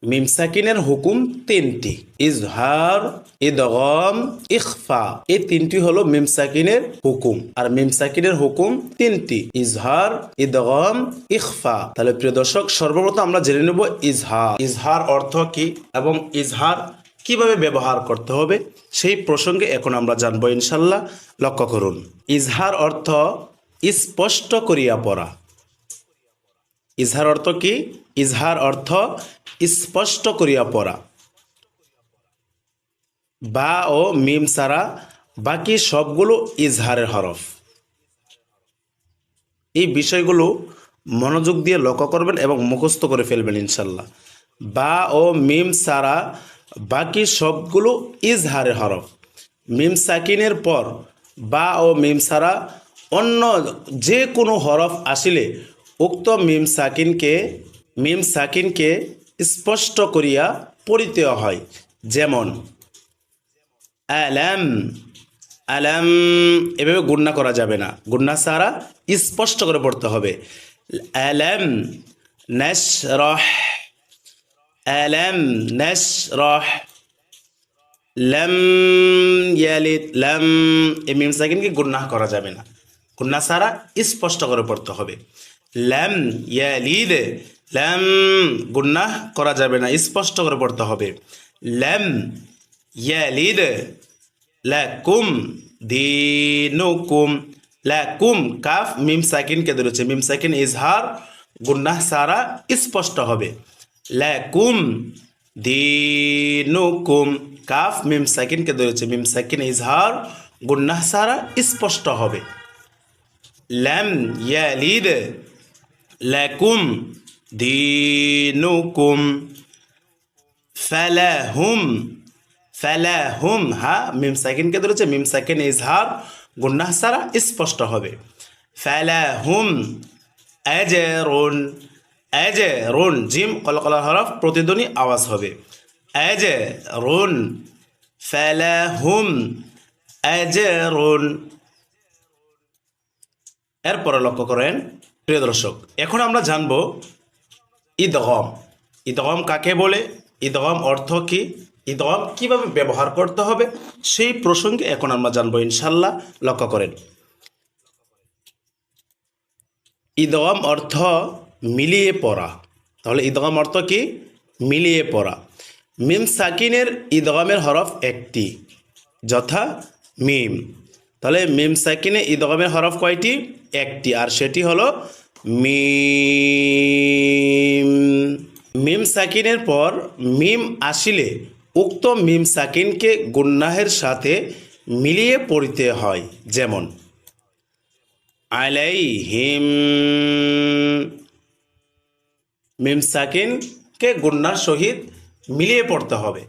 মিম সাকিনের হুকুম তিনটি, ইজহার, ইদগম, ইখফা। এই তিনটি হলো মিম সাকিনের হুকুম। আর মিম সাকিনের হুকুম তিনটি, ইজহার, ইদগম, ইখফা। তাহলে প্রিয় দর্শক, সর্বপ্রথম আমরা জেনে নেব ইজহার। ইজহার অর্থ কি এবং ইজহার কিভাবে ব্যবহার করতে হবে সেই প্রসঙ্গে এখন আমরা জানবো ইনশাল্লাহ। লক্ষ্য করুন, ইজহার অর্থ স্পষ্ট করিয়া পড়া। ইজহার অর্থ কি? ইজহার অর্থ স্পষ্ট করিয়া পড়া। বা ও মিম ছাড়া বাকি সবগুলো ইজহারের হরফ। এই বিষয়গুলো মনোযোগ দিয়ে লক্ষ্য করবেন এবং মুখস্থ করে ফেলবেন ইনশাল্লাহ। বা ও মিম ছাড়া বাকি সবগুলো ইজহারের হরফ। মিম সাকিনের পর বা ও মিম ছাড়া অন্য যে কোনো হরফ আসিলে উক্ত মিম সাকিনকে স্পষ্ট করিয়া পড়িতে হয়। যেমন আলাম, আলাম এভাবে গুণনা করা যাবে না, গুণনা ছাড়া স্পষ্ট করে পড়তে হবে। আলাম নাশরাহ, আলাম নাশরাহ, লাম ইয়ালিদ, লাম এই মিম সাকিনকে গুণনা করা যাবে না, গুণনা ছাড়া স্পষ্ট করে পড়তে হবে। লাম ইয়ালিদ, লাম গুণনা করা যাবে না, স্পষ্ট করে পড়তে হবে। লাম ইয়ালিদ লাকুম দিনুকুম, লাকুম কাফ মিম সাকিনকে ধরেছে, মিম সাকিন ইজহার, গুন্নাহ সারা স্পষ্ট হবে। লাকুম দিনুকুম, কাফ মিম সাকিনকে ধরেছে, মিম সাকিন ইজহার, গুন্নাহ সারা স্পষ্ট হবে। লাম ইয়ালিদ লাকুম দিনুকুম, ফালাহুম, ফালাহুম হা মিম সাকিনকে ধরেছে, মিম সাকিন ইজহার, গুন্নাহ সারা স্পষ্ট হবে। ফালাহুম আজরুন, আজরুন জিম কলকলার হরফ প্রতিধ্বনি আওয়াজ হবে। আজরুন, ফালাহুম আজরুন। এরপরে লক্ষ্য করেন প্রিয় দর্শক, এখন আমরা জানব ইদগম। ইদগম কাকে বলে, ইদগম অর্থ কি, ইদগম কিভাবে ব্যবহার করতে হবে সেই প্রসঙ্গে এখন আমরা জানবো ইনশাল্লাহ। লক্ষ্য করেন, ইদগম অর্থ মিলিয়ে পড়া। তাহলে ইদগম অর্থ কি? মিলিয়ে পড়া। মিম সাকিনের ইদগমের হরফ একটি, যথা মিম। তাহলে মিম সাকিনে ইদগমের হরফ কয়টি? একটি, আর সেটি হলো মিম। মিম সাকিনের পর মিম আসিলে উক্ত মিম সাকিনকে গুন্নাহের সাথে মিলিয়ে পড়িতে হয়। যেমন আলাইহিম, মিম সাকিনকে গুন্নার সহিত মিলিয়ে পড়তে হবে।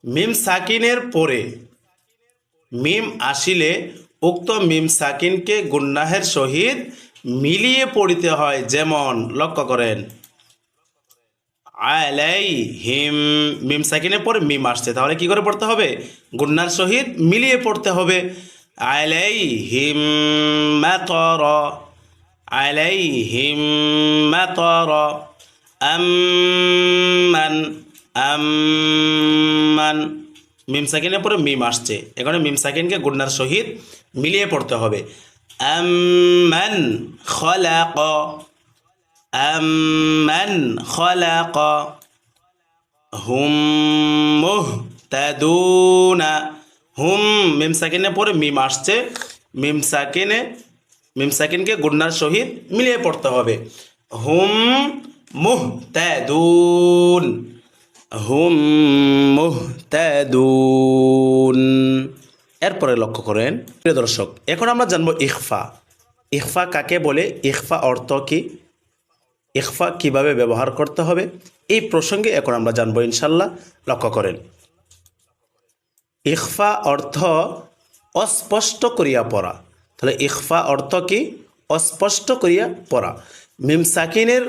মিম সাকিনের পরে মিম আসিলে উক্ত মিম সাকিনকে গুন্নাহের সহিত মিলিয়ে পড়িতে হয়। যেমন লক্ষ্য করেন, আলাইহিম, মিম সাকিনের পরে মিম আসছে, তাহলে কি করে পড়তে হবে? গুন্নার সহিত মিলিয়ে পড়তে হবে। আলাইহিম মাতারা, আলাইহিম মাতারা, আম্মান, আম্মান মিম সাকিনের পরে মিম আসছে, এখানে মিম সাকিনকে গুন্নার সহিত মিলিয়ে পড়তে হবে। আম্মান খলাক, আম্মান খলাক, হুম মুহতাদুনা, হুম মিম সাকিনের পরে মিম আসছে, মিম সাকিনকে গুন্নার সহিত মিলিয়ে পড়তে হবে। হুম মুহতাদুন, হুম মুহতাদুন। এরপরে লক্ষ্য করেন প্রিয় দর্শক, এখন আমরা জানবো ইখফা। ইখফা কাকে বলে, ইখফা অর্থ কি, ইখফা কিভাবে ব্যবহার করতে হবে এই প্রসঙ্গে এখন আমরা জানবো ইনশাল্লাহ। লক্ষ্য করেন, ইখফা অর্থ অস্পষ্ট করিয়া পড়া। তাহলে ইখফা অর্থ কি? অস্পষ্ট করিয়া পড়া। মিম সাকিনের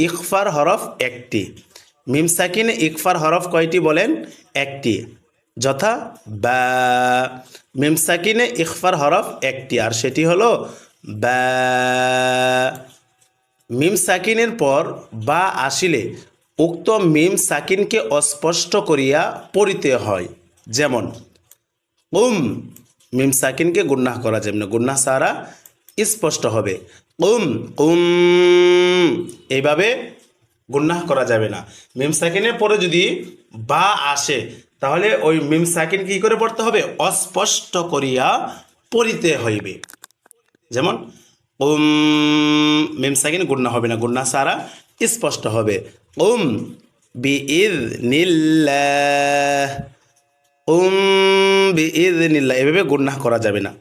ইখফার হরফ একটি। মিম সাকিনে ইখফার হরফ কয়টি বলেন? একটি, যথা বা। মিম সাকিনে ইখফার হরফ একটি, আর সেটি হলো বা। মিম সাকিনের পর বা আসিলে উক্ত মিম সাকিনকে অস্পষ্ট করিয়া পড়িতে হয়। যেমন কুম, মিম সাকিনকে গুন্নাহ করা যাবে না, গুন্নাহ সারা স্পষ্ট হবে। কুম কুম, এইভাবে গুন্নাহ করা যাবে না। মিম সাকিনের পরে যদি বা আসে তাহলে ওই মিম সাকিন কি করে পড়তে হবে? অস্পষ্ট করিয়া পড়িতে হইবে। যেমন কুম, মিম সাকিন গুন্নাহ হবে না, গুন্নাহ সারা স্পষ্ট হবে। কুম বিইযনিল্লাহ, কুম বিইযনিল্লাহ, এভাবে গুন্নাহ করা যাবে না।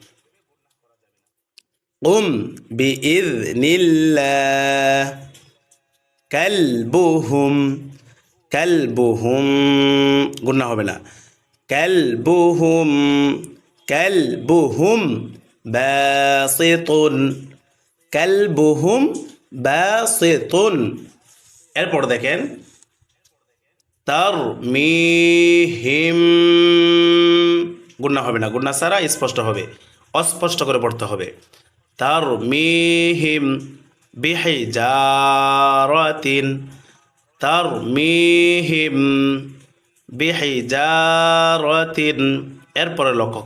কুম বিইযনিল্লাহ। কালবুহুম, কালবুহুম, গুন্নাহ হবে না। কালবুহুম, কালবুহুম বাসিতুন, কালবুহুম বাসিতুন। এরপর দেখেন তারমিহিম, গুন্নাহ হবে না, গুন্নাহ ছাড়া স্পষ্ট হবে, অস্পষ্ট করে পড়তে হবে। তারমিহিম বিহিজারাতিন, তারমিহিম বিহিজারাতিন। এরপরে লক্ষ্য